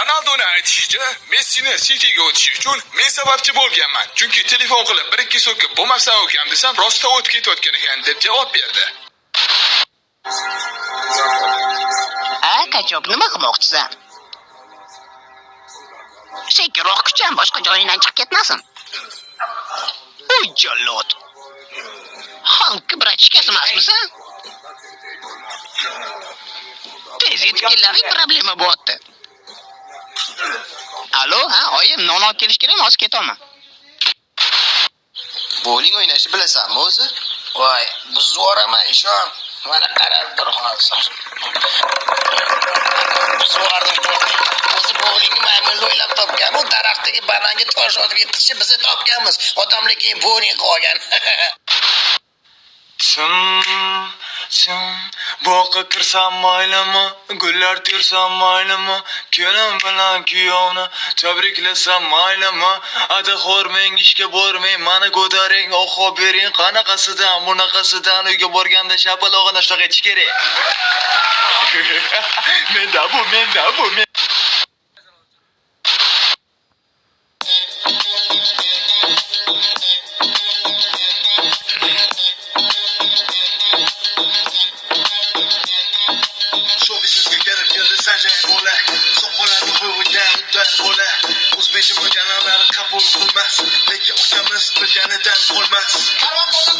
Ronaldoning aytishicha, Messini Cityga o'tishi uchun men sababchi bo'lganman. Chunki telefon qilib 1-2 so'kib bo'lmasam ukam desam, rosta o'tib ketayotgan ekan deb javob berdi. Kachob, nima qilmoqchisan? Sekinroq kucham, boshqa joyingdan chiqib ketmasin. Uy jallod. Xalqqa brachkasi emasmisan? Tez yetganlaring problema bo'pti. Alo, oyim, non olib kelish kerakmi? Hozir ketaman. Bowling o'ynashni bilasanmi o'zi? Voy, buzvoraman ishon. Mana qarab tur hozir. Buzvordim bowling. O'zi bowlingni maymunlar o'ylab topgan. Bu daraxtdagi bananga tosh otib yetishni biz topganmiz. Odamlar keyin bowling qilgan. Boqqa kirsam maylimi, gullar tersam maylimi, kelim bilan kuyovni tabriklasam maylimi, adaxo'r men ishga bormay, mani ko'taring, oxo bering, qanaqasidan, bunaqasidan uyga borganda shapalog'ini shunaqa aytish kerak. Menda bu. Show biznesga kelib keldi Sanjay bola. So'qolarni qo'ygan uddar bola. O'zbekiston kanallari qabul qilmas, lekin o'tamiz bilganidan qolmas. Qarab olib